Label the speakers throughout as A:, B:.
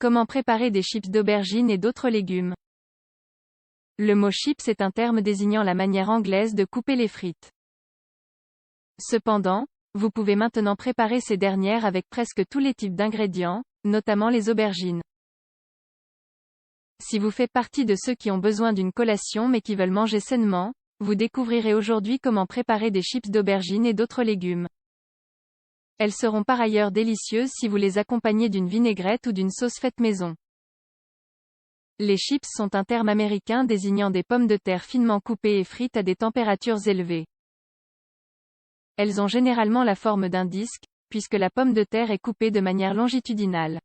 A: Comment préparer des chips d'aubergines et d'autres légumes? Le mot chips est un terme désignant la manière anglaise de couper les frites. Cependant, vous pouvez maintenant préparer ces dernières avec presque tous les types d'ingrédients, notamment les aubergines. Si vous faites partie de ceux qui ont besoin d'une collation mais qui veulent manger sainement, vous découvrirez aujourd'hui comment préparer des chips d'aubergines et d'autres légumes. Elles seront par ailleurs délicieuses si vous les accompagnez d'une vinaigrette ou d'une sauce faite maison. Les chips sont un terme américain désignant des pommes de terre finement coupées et frites à des températures élevées. Elles ont généralement la forme d'un disque, puisque la pomme de terre est coupée de manière longitudinale.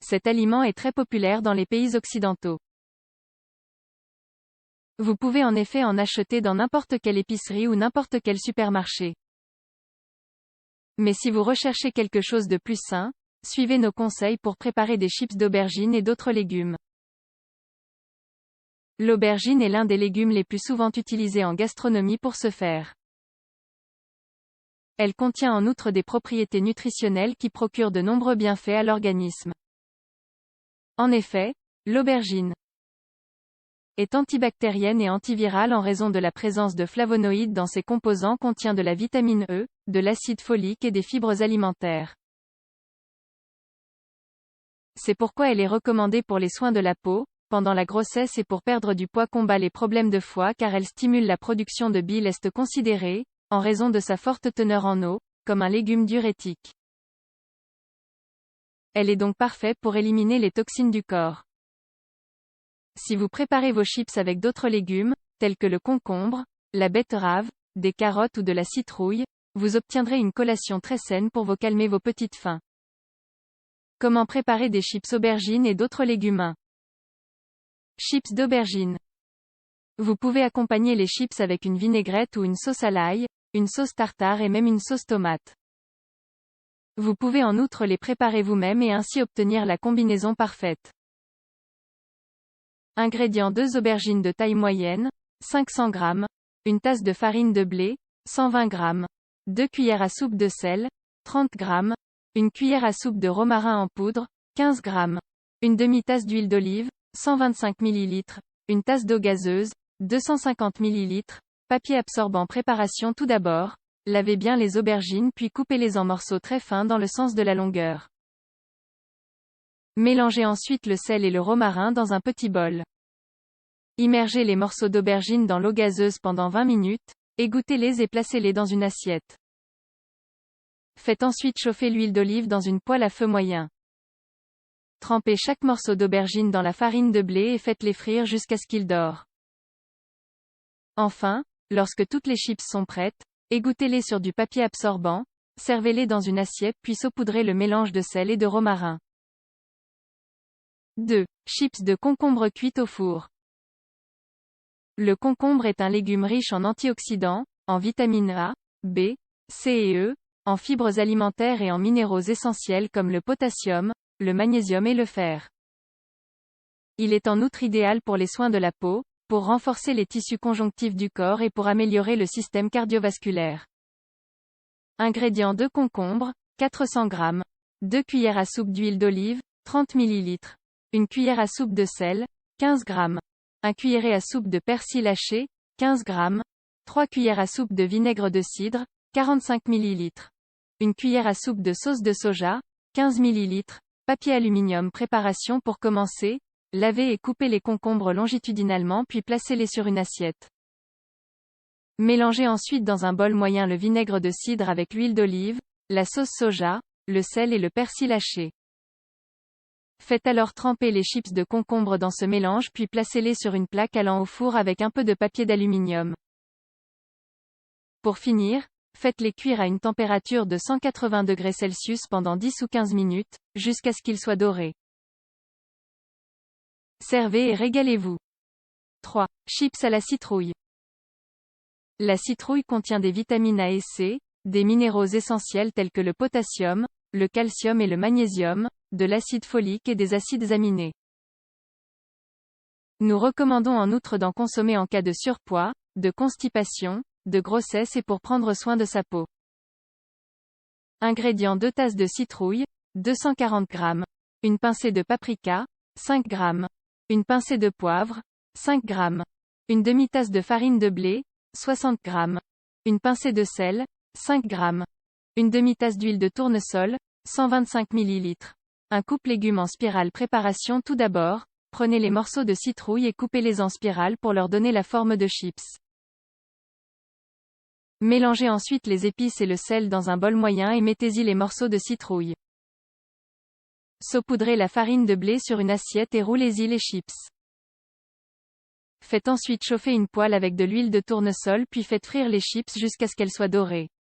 A: Cet aliment est très populaire dans les pays occidentaux. Vous pouvez en effet en acheter dans n'importe quelle épicerie ou n'importe quel supermarché. Mais si vous recherchez quelque chose de plus sain, suivez nos conseils pour préparer des chips d'aubergines et d'autres légumes. L'aubergine est l'un des légumes les plus souvent utilisés en gastronomie pour ce faire. Elle contient en outre des propriétés nutritionnelles qui procurent de nombreux bienfaits à l'organisme. En effet, l'aubergine est antibactérienne et antivirale en raison de la présence de flavonoïdes dans ses composants, contient de la vitamine E, de l'acide folique et des fibres alimentaires. C'est pourquoi elle est recommandée pour les soins de la peau, pendant la grossesse et pour perdre du poids, combat les problèmes de foie car elle stimule la production de bile est considérée, en raison de sa forte teneur en eau, comme un légume diurétique. Elle est donc parfaite pour éliminer les toxines du corps. Si vous préparez vos chips avec d'autres légumes, tels que le concombre, la betterave, des carottes ou de la citrouille, vous obtiendrez une collation très saine pour vous calmer vos petites faims. Comment préparer des chips aubergines et d'autres légumes? Chips d'aubergine. Vous pouvez accompagner les chips avec une vinaigrette ou une sauce à l'ail, une sauce tartare et même une sauce tomate. Vous pouvez en outre les préparer vous-même et ainsi obtenir la combinaison parfaite. Ingrédients: 2 aubergines de taille moyenne, 500 g, une tasse de farine de blé, 120 g, 2 cuillères à soupe de sel, 30 g, une cuillère à soupe de romarin en poudre, 15 g, une demi-tasse d'huile d'olive, 125 ml, une tasse d'eau gazeuse, 250 ml, papier absorbant. Préparation: tout d'abord, lavez bien les aubergines puis coupez-les en morceaux très fins dans le sens de la longueur. Mélangez ensuite le sel et le romarin dans un petit bol. Immergez les morceaux d'aubergine dans l'eau gazeuse pendant 20 minutes, égouttez-les et placez-les dans une assiette. Faites ensuite chauffer l'huile d'olive dans une poêle à feu moyen. Trempez chaque morceau d'aubergine dans la farine de blé et faites-les frire jusqu'à ce qu'ils dorent. Enfin, lorsque toutes les chips sont prêtes, égouttez-les sur du papier absorbant, servez-les dans une assiette puis saupoudrez le mélange de sel et de romarin. 2. Chips de concombre cuites au four. Le concombre est un légume riche en antioxydants, en vitamines A, B, C et E, en fibres alimentaires et en minéraux essentiels comme le potassium, le magnésium et le fer. Il est en outre idéal pour les soins de la peau, pour renforcer les tissus conjonctifs du corps et pour améliorer le système cardiovasculaire. Ingrédients: 2 concombres, 400 g, 2 cuillères à soupe d'huile d'olive, 30 ml, une cuillère à soupe de sel, 15 g, un cuillerée à soupe de persil haché, 15 g, 3 cuillères à soupe de vinaigre de cidre, 45 ml, une cuillère à soupe de sauce de soja, 15 ml, papier aluminium. Préparation: pour commencer, lavez et coupez les concombres longitudinalement puis placez-les sur une assiette. Mélangez ensuite dans un bol moyen le vinaigre de cidre avec l'huile d'olive, la sauce soja, le sel et le persil haché. Faites alors tremper les chips de concombre dans ce mélange puis placez-les sur une plaque allant au four avec un peu de papier d'aluminium. Pour finir, faites-les cuire à une température de 180 degrés Celsius pendant 10 ou 15 minutes, jusqu'à ce qu'ils soient dorés. Servez et régalez-vous. 3. Chips à la citrouille. La citrouille contient des vitamines A et C, des minéraux essentiels tels que le potassium, le calcium et le magnésium, de l'acide folique et des acides aminés. Nous recommandons en outre d'en consommer en cas de surpoids, de constipation, de grossesse et pour prendre soin de sa peau. Ingrédients: 2 tasses de citrouille, 240 g. Une pincée de paprika, 5 g. Une pincée de poivre, 5 g. Une demi-tasse de farine de blé, 60 g. Une pincée de sel, 5 g. Une demi-tasse d'huile de tournesol, 125 ml. Un coupe-légumes en spirale. Préparation. Tout d'abord, prenez les morceaux de citrouille et coupez-les en spirale pour leur donner la forme de chips. Mélangez ensuite les épices et le sel dans un bol moyen et mettez-y les morceaux de citrouille. Saupoudrez la farine de blé sur une assiette et roulez-y les chips. Faites ensuite chauffer une poêle avec de l'huile de tournesol puis faites frire les chips jusqu'à ce qu'elles soient dorées.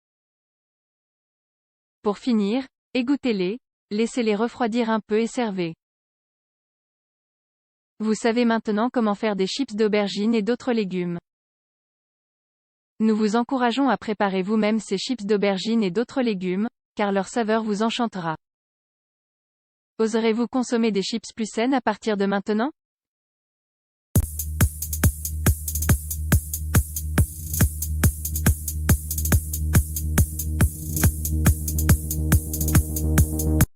A: Pour finir, égouttez-les, laissez-les refroidir un peu et servez. Vous savez maintenant comment faire des chips d'aubergines et d'autres légumes. Nous vous encourageons à préparer vous-même ces chips d'aubergines et d'autres légumes, car leur saveur vous enchantera. Oserez-vous consommer des chips plus saines à partir de maintenant?